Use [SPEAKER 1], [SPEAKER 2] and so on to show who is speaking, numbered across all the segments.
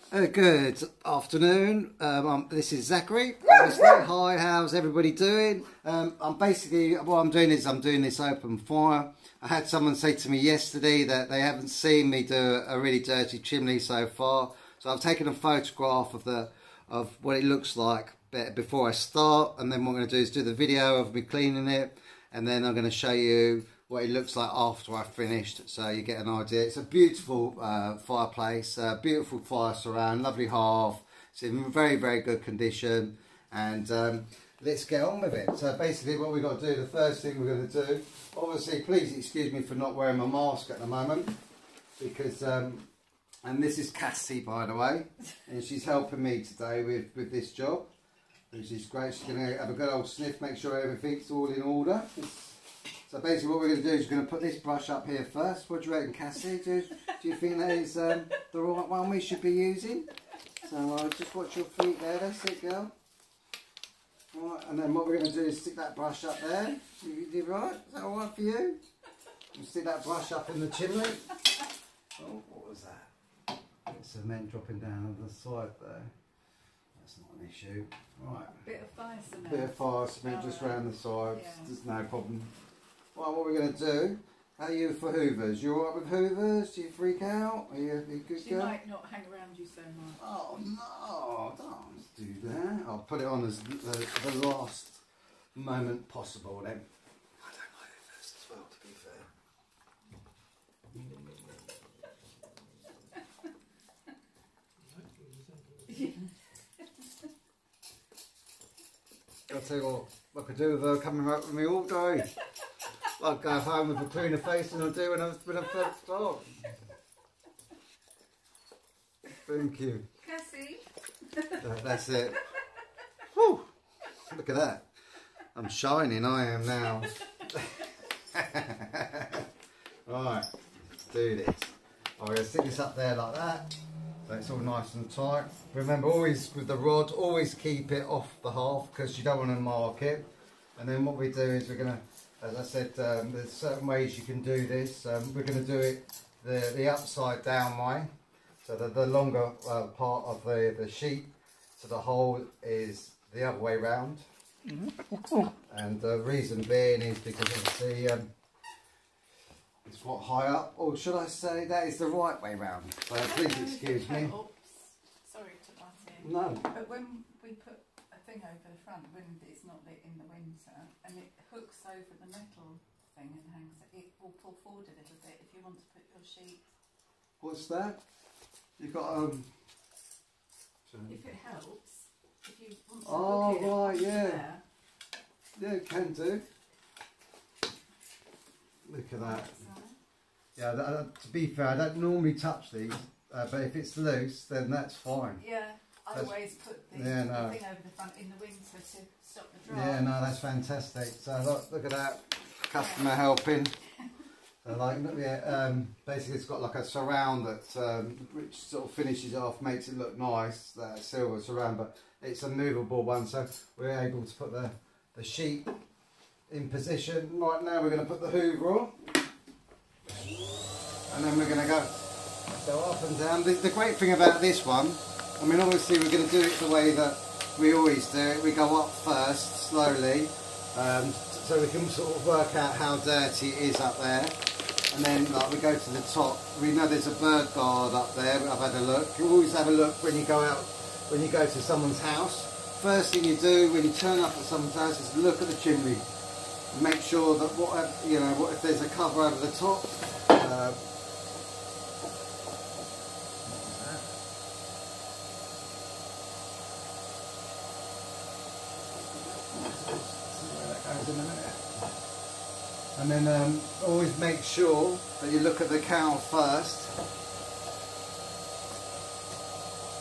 [SPEAKER 1] Good afternoon. This is Zachary. Hi, how's everybody doing? I'm basically, what I'm doing is I'm doing this open fire. I had someone say to me yesterday that they haven't seen me do a really dirty chimney so far. So I've taken a photograph of what it looks like before I start, and then what I'm going to do is do the video of me cleaning it, and then I'm going to show you what it looks like after I've finished, so you get an idea. It's a beautiful fireplace, beautiful fire surround, lovely hearth. It's in very, very good condition, and let's get on with it. So basically what we've got to do, the first thing we're going to do, obviously please excuse me for not wearing my mask at the moment, because, and this is Cassie, by the way, and she's helping me today with this job, which is great. She's going to have a good old sniff, make sure everything's all in order. So basically what we're going to do is we're going to put this brush up here first. What do you reckon, Cassie? Do you think that is the right one we should be using? So just watch your feet there. That's it, girl. Right, and then what we're going to do is stick that brush up there. You did right? Is that alright for you? And stick that brush up in the chimney. Oh, what was that? It's cement dropping down on the side there. That's not an issue. Right.
[SPEAKER 2] Bit of fire cement.
[SPEAKER 1] Bit of fire cement just round the sides.
[SPEAKER 2] Yeah.
[SPEAKER 1] There's no problem. Right, what we're going to do, how are you for hoovers? You alright with hoovers? Do you freak out? Are you good girl?
[SPEAKER 2] She might not hang around you so much.
[SPEAKER 1] Oh no, don't do that. I'll put it on as the last moment possible then. I don't like hoovers as well, to be fair. I'll tell you what I could do with her coming up with me all day. I'd go home with a cleaner face than I do when I first start. Thank you.
[SPEAKER 2] Cassie.
[SPEAKER 1] That's it. Whew. Look at that. I'm shining, I am now. Right, let's do this. I'm going to stick this up there like that, so it's all nice and tight. Remember, always with the rod, always keep it off the hearth because you don't want to mark it. And then what we do is we're going to, as I said, there's certain ways you can do this. We're going to do it the upside down way, so that the longer part of the sheet, so the hole is the other way round. And the reason being is because obviously it's what high up, or should I say that is the right way round. So please excuse me.
[SPEAKER 2] Oops, sorry to butt in.
[SPEAKER 1] No.
[SPEAKER 2] But when we put a thing over the front, when it's not lit in the winter, and it hooks over the metal thing and hangs it will pull forward a little bit if you want to put your sheet.
[SPEAKER 1] What's that? You've got
[SPEAKER 2] if it helps, if you want to
[SPEAKER 1] oh
[SPEAKER 2] hook it
[SPEAKER 1] right, yeah.
[SPEAKER 2] there.
[SPEAKER 1] Yeah, it can do. Look at that. Yeah, to be fair, I don't normally touch these, but if it's loose, then that's fine.
[SPEAKER 2] Yeah, I always put the thing over the front in the winter to stop the dry.
[SPEAKER 1] Yeah, no, that's fantastic. So look at that, customer helping. So like, yeah, basically it's got like a surround that which sort of finishes it off, makes it look nice. That silver surround, but it's a movable one, so we're able to put the sheet in position. Right now we're going to put the hoover on, and then we're going to go up and down. The great thing about this one, I mean obviously we're going to do it the way that we always do it. We go up first, slowly, so we can sort of work out how dirty it is up there. And then like, we go to the top. We know there's a bird guard up there. I've had a look. You always have a look when you go out, when you go to someone's house. First thing you do when you turn up at someone's house is look at the chimney. Make sure that what if there's a cover over the top. See where that goes in a minute. And then always make sure that you look at the cowl first,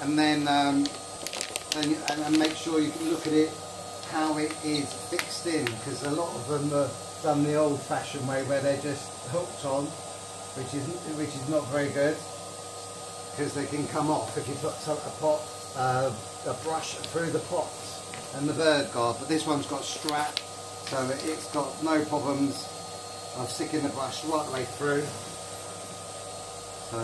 [SPEAKER 1] and then and make sure you can look at it how it is fixed in, because a lot of them are done the old-fashioned way where they're just hooked on, which is not very good, because they can come off if you put a brush through the pots and the bird guard. But this one's got strap, so it's got no problems of sticking the brush right the way through. So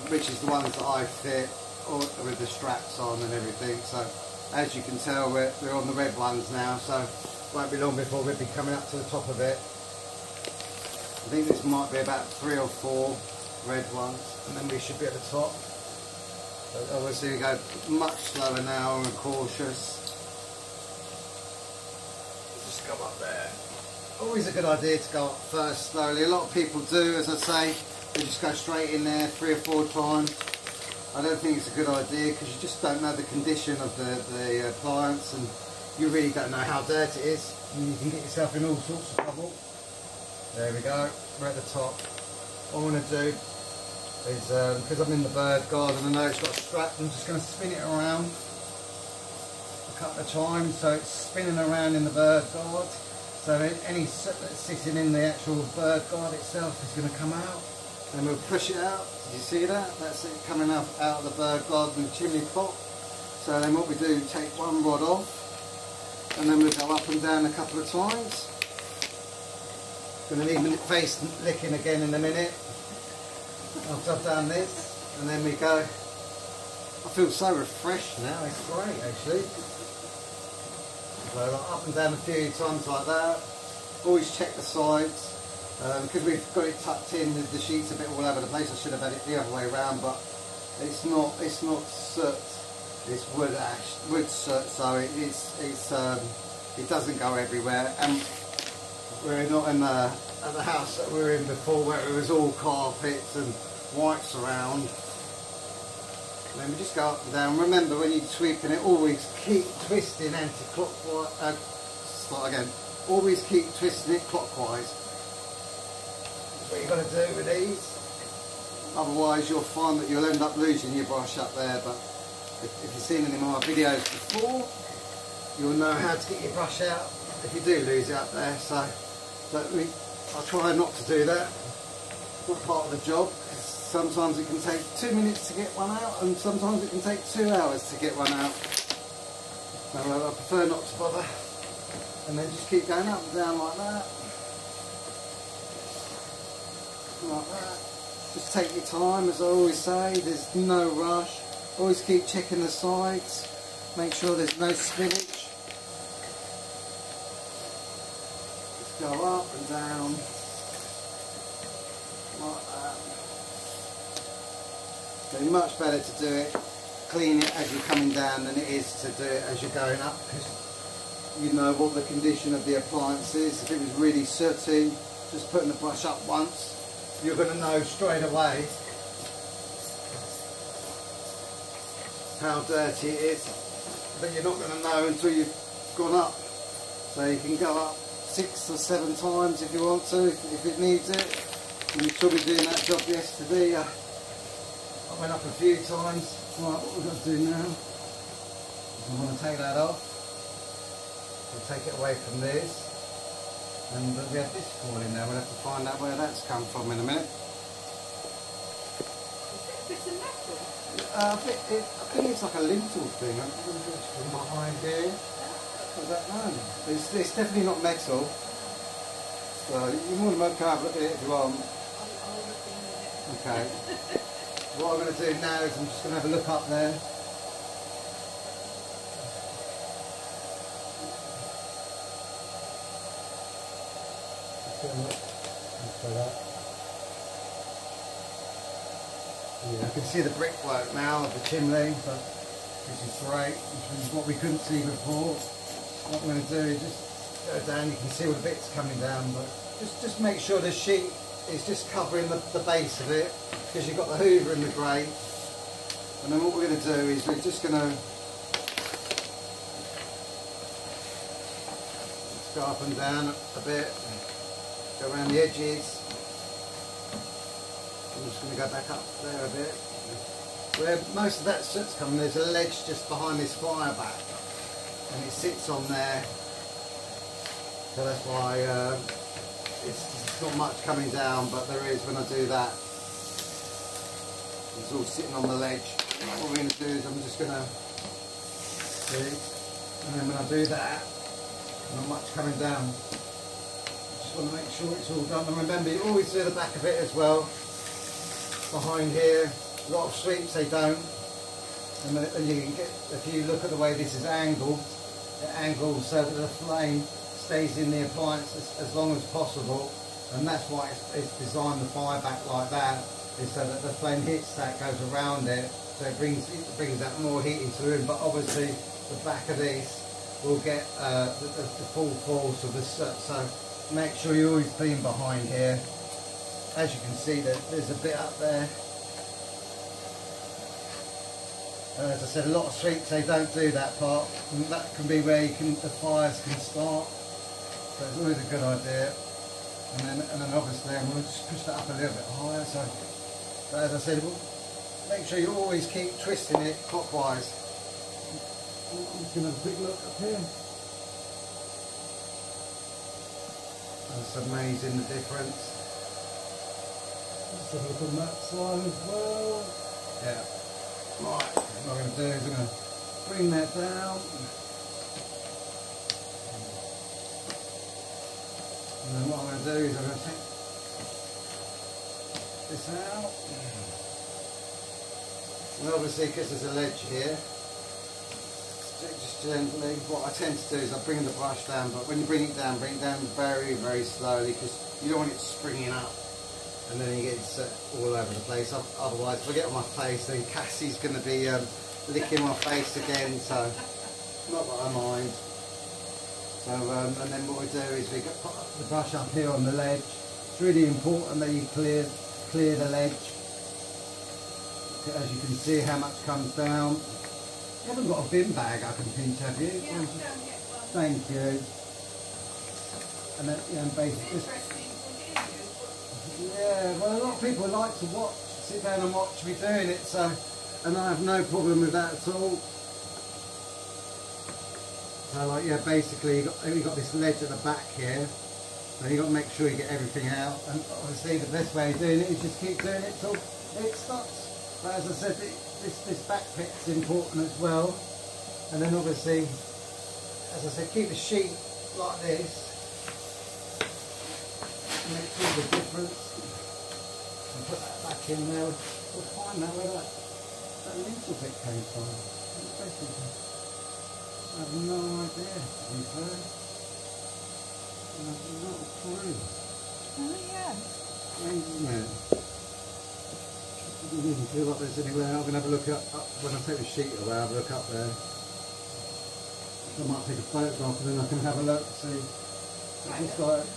[SPEAKER 1] which is the ones that I fit. with the straps on and everything. So as you can tell, we're on the red ones now, so won't be long before we'll be coming up to the top of it. I think this might be about 3 or 4 red ones, and then we should be at the top. But obviously we go much slower now and cautious. Just go up there. Always a good idea to go up first slowly. A lot of people do, as I say, they just go straight in there 3 or 4 times. I don't think it's a good idea because you just don't know the condition of the appliance, and you really don't know how dirty it is, and you can get yourself in all sorts of trouble. There we go, we're at the top. What I want to do is, because I'm in the bird garden, I know it's got a strap, I'm just going to spin it around a couple of times so it's spinning around in the bird guard. So any soot that's sitting in the actual bird guard itself is going to come out. And we'll push it out. Did you see that? That's it coming out of the bird guard and the chimney pot. So then what we do, take one rod off, and then we'll go up and down a couple of times. Going to need my face licking again in a minute after I've done this, and then we go. I feel so refreshed now, it's great actually. So up and down a few times like that. Always check the sides. Because we've got it tucked in, the sheet's a bit all over the place. I should have had it the other way around, but it's not soot. It's wood ash, wood soot, so it doesn't go everywhere. And we're not in at the house that we were in before, where it was all carpets and whites around. And then we just go up and down. Remember, when you're sweeping it, always keep twisting anti-clockwise. Start again. Always keep twisting it clockwise. What you've got to do with these, otherwise you'll find that you'll end up losing your brush up there. But if you've seen any of my videos before, you'll know how to get your brush out if you do lose it up there. So I try not to do that. It's not part of the job. Sometimes it can take 2 minutes to get one out, and sometimes it can take 2 hours to get one out. So I prefer not to bother, and then just keep going up and down like that. Like that. Just take your time, as I always say. There's no rush. Always keep checking the sides. Make sure there's no spillage. Just go up and down like that. So much better to do it, clean it as you're coming down than it is to do it as you're going up, because you know what the condition of the appliance is. If it was really sooty, just putting the brush up once, you're going to know straight away how dirty it is, but you're not going to know until you've gone up. So you can go up 6 or 7 times if you want to, if it needs it. You saw me doing that job yesterday. I went up a few times. Right, what we've got to do now, I want to take that off. We'll take it away from this. And we have this falling now. We'll have to find out where that's come from in a minute.
[SPEAKER 2] Is it metal?
[SPEAKER 1] I think it's like a lintel thing. I don't know if it's from behind here. I don't know. It's definitely not metal. So you're more than welcome to have a look at it if you want.
[SPEAKER 2] I'll look in a minute.
[SPEAKER 1] Okay. What I'm going to do now is I'm just going to have a look up there. Yeah, I can see the brickwork now of the chimney, but this is great. This is what we couldn't see before. What I'm going to do is just go down. You can see all the bits coming down, but just make sure the sheet is just covering the base of it, because you've got the hoover and the grate. And then what we're going to do is we're just going to go up and down a bit, go around the edges. I'm just going to go back up there a bit. Where most of that soot's coming, there's a ledge just behind this fire back, and it sits on there. So that's why it's not much coming down, but there is when I do that. It's all sitting on the ledge. What we're going to do is I'm just going to see, and then when I do that, not much coming down. Just want to make sure it's all done. And remember, you always do the back of it as well. Behind here, a lot of sweeps they don't. And you can get, if you look at the way this is angled, it angles so that the flame stays in the appliance as long as possible, and that's why it's designed the fire back like that, is so that the flame hits that, goes around it, so it brings that more heat into the room. But obviously the back of this will get the full force of the soot, so make sure you always clean behind here. As you can see, there's a bit up there. As I said, a lot of streets, they don't do that part, and that can be where the fires can start. So it's always a good idea. And then obviously I'm going to just push that up a little bit higher. So, but as I said, make sure you always keep twisting it clockwise. I'm just going to have a quick look up here. That's amazing, the difference. Let's have a look on that side as well. Yeah. Right, what I'm going to do is I'm going to bring that down. And then what I'm going to do is I'm going to take this out. And obviously, because there's a ledge here, just gently, what I tend to do is I bring the brush down, but when you bring it down very, very slowly, because you don't want it springing up. And then you get it all over the place. Otherwise, if I get on my face, then Cassie's going to be licking my face again. So, not that I mind. So, and then what we do is we put the brush up here on the ledge. It's really important that you clear the ledge. As you can see, how much comes down. You haven't got a bin bag I can pinch, have you?
[SPEAKER 2] Yeah, don't get one.
[SPEAKER 1] Thank you. And then, basically. Yeah, well, a lot of people like to sit down and watch me doing it, so, and I have no problem with that at all. So, like, yeah, basically you've got this ledge at the back here, so you've got to make sure you get everything out, and obviously the best way of doing it is just keep doing it till it stops. But as I said, this back bit's important as well, and then obviously, as I said, keep the sheet like this. Makes all the difference. And put that back in there. We'll find out where that little bit came from. I have no idea, to be fair. I have not a clue.
[SPEAKER 2] Oh yeah.
[SPEAKER 1] Strange, isn't it? I didn't even feel like there's anywhere. I'm going to have a look up when I take the sheet away. I'll have a look up there. I might take a photograph and then I can have a look, see. It's just like.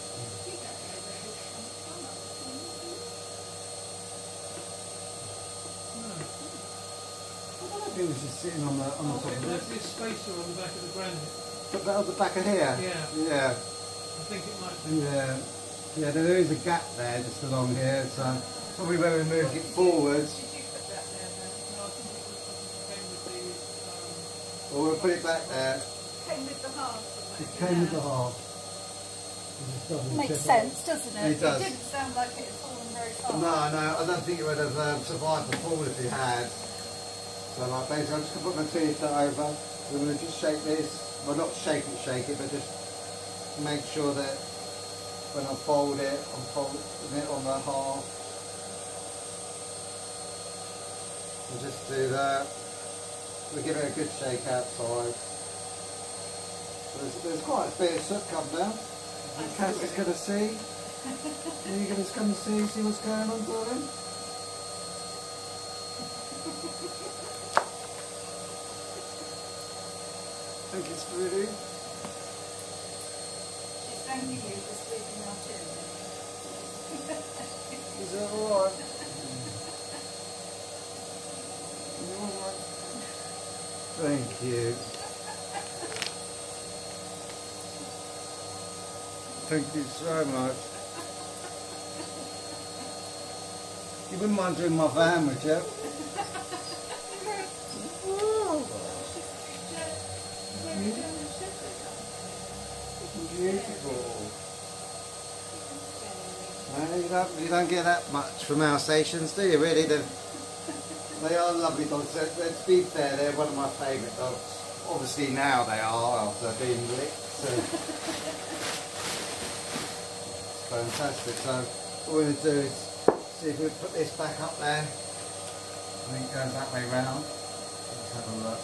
[SPEAKER 1] It was just sitting on the top of
[SPEAKER 3] That's this spacer on the back of the granite.
[SPEAKER 1] But that was the back of here?
[SPEAKER 3] Yeah.
[SPEAKER 1] Yeah.
[SPEAKER 3] I think it might be.
[SPEAKER 1] Yeah. Yeah, there is a gap there just along here, so probably when we moved it forwards.
[SPEAKER 2] Did you put that there then?
[SPEAKER 3] No, I think it came with the...
[SPEAKER 1] Well, we'll put it back there.
[SPEAKER 2] Came with the half.
[SPEAKER 1] It came with the half.
[SPEAKER 2] Makes sense, doesn't it?
[SPEAKER 1] It does.
[SPEAKER 2] It didn't sound like it had fallen very far.
[SPEAKER 1] No, I don't think it would have survived the fall if it had. So like basically I'm just going to put my t-shirt over. We're going to just shake this. Well, not shake it, but just make sure that when I fold it, I'm folding it on the half. And just do that. We'll give it a good shake outside. So there's quite a bit of soot come down. And Cass is going to see. Are you going to come and see what's going on, darling? I think it's pretty.
[SPEAKER 2] She's thanking you for sleeping out in.
[SPEAKER 1] Is that alright? You alright? Thank you. Thank you so much. You wouldn't mind doing my van, would you? Beautiful. No, you don't get that much from our stations, do you? Really, they are lovely dogs. To be fair, they're one of my favourite dogs. Obviously now they are after being licked. So. Fantastic. So what we're going to do is see if we put this back up there. I think it goes that way round. have a look.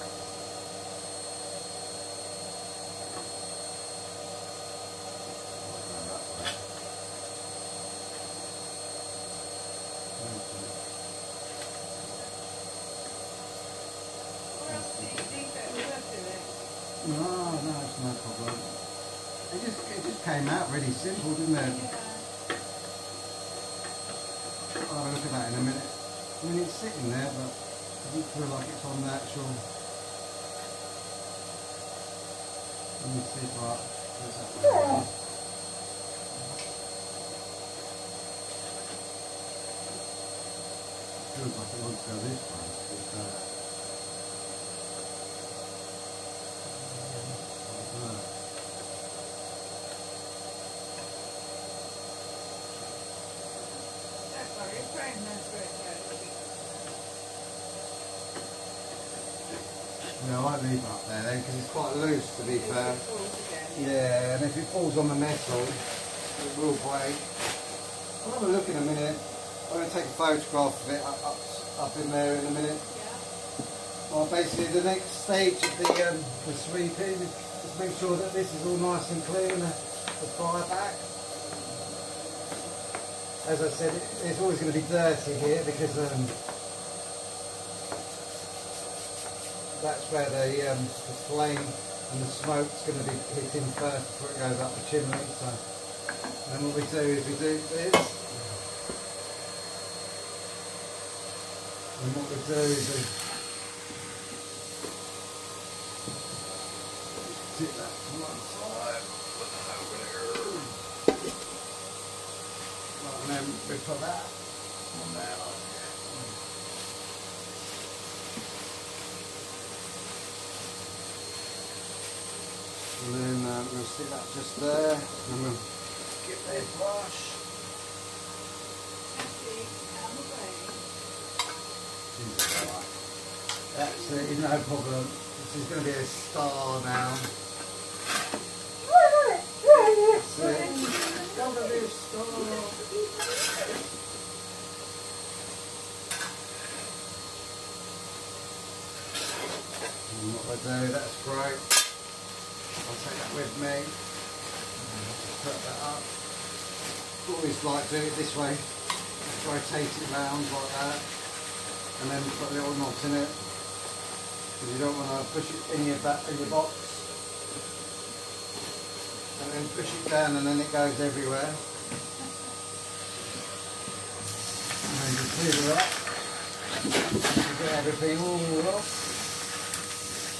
[SPEAKER 1] No, it's no problem. It just came out really simple, didn't it? I'll have a look at that in a minute. I mean, it's sitting there, but it doesn't feel like it's on the actual. Let me see if I. Feels like it wants to go this way. Yeah, I won't leave it up there then because it's quite loose, to be fair. Yeah, and if it falls on the metal, it will break. I'll have a look in a minute. I'm going to take a photograph of it up in there in a minute. Well, basically the next stage of the sweeping is just make sure that this is all nice and clean and the fire back. As I said, it's always going to be dirty here because that's where the flame and the smoke's going to be hitting first before it goes up the chimney. So then what we do is we do this, and what we do is we tip that to one side, put that over there, and then we put that on there. And then we'll stick that just there, and we'll get their brush. That's it, no problem. This is going to be a star now. That's it. It's going to be a star. And what I do, that's great. I'll take that with me. Put that up. Always like do it this way. Just rotate it round like that, and then put little knots in it because you don't want to push it in your box, and then push it down, and then it goes everywhere. And then just clear it up. Get everything all off.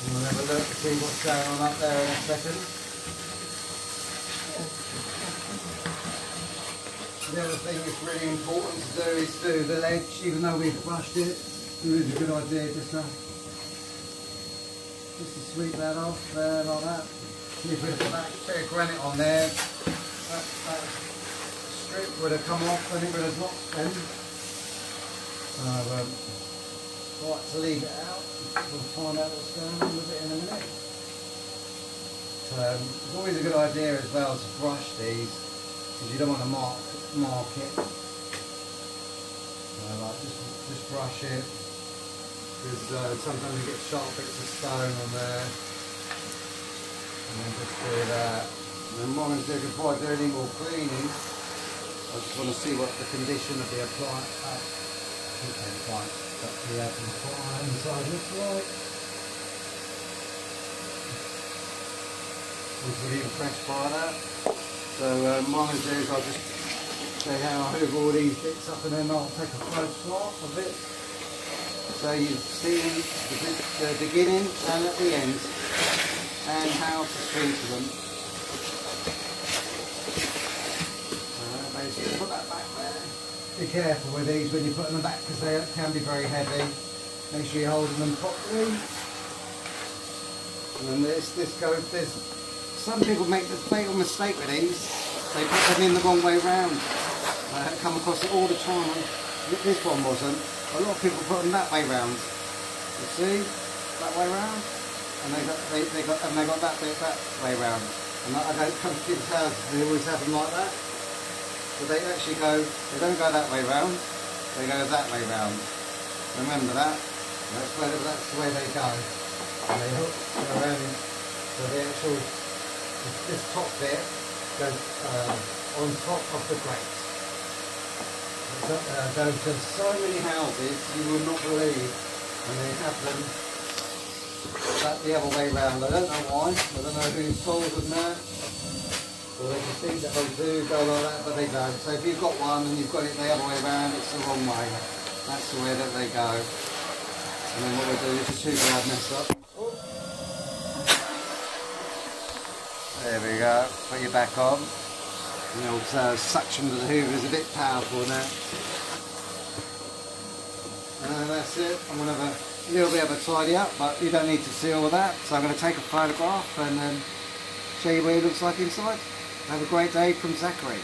[SPEAKER 1] And we'll have a look to see what's going on up there in a second. The other thing that's really important to do is do the ledge, even though we've brushed it. It is a good idea just to sweep that off there like that. See if we put that bit of granite on there, that strip would have come off and it would have dropped then. So I'd like to leave it out. We'll find out what's going on with it in a minute. So it's always a good idea as well to brush these because you don't want to mark it. Like just brush it because sometimes you get sharp bits of stone on there. And then just do that. And then what I'm going to do before I do any more cleaning, I just want to see what the condition of the appliance. But the appliance inside looks like. I was really impressed by that. So what I'm going to do is I'll just show you how I hoover all these bits up and then I'll take a photograph of it. So you see the beginning and at the end and how to sweep them. Basically put that back there. Be careful with these when you're putting them back because they can be very heavy. Make sure you're holding them properly. And then this goes, some people make the fatal mistake with these. They put them in the wrong way round. I come across it all the time. This one wasn't. A lot of people put them that way round. You see? That way round. And they got that bit that way round. And I don't come to kids' houses, they always have them like that. But they actually go, they don't go that way round, they go that way round. Remember that. That's the way they go. And they hook around in, so the actual, this top bit goes on top of the grate. Goes to so many houses you will not believe, and they have them the other way round. I don't know why. I don't know who told them that. Or they can think that they do go like that, but they don't. So if you've got one and you've got it the other way around, it's the wrong way. That's the way that they go. And then what we do is just hoover I've messed up. There we go. Put your back on. The old suction of the hoover is a bit powerful now. And that's it. I'm going to have a little bit of a tidy up, but you don't need to see all of that. So I'm going to take a photograph and show you what it looks like inside. Have a great day from Zachary.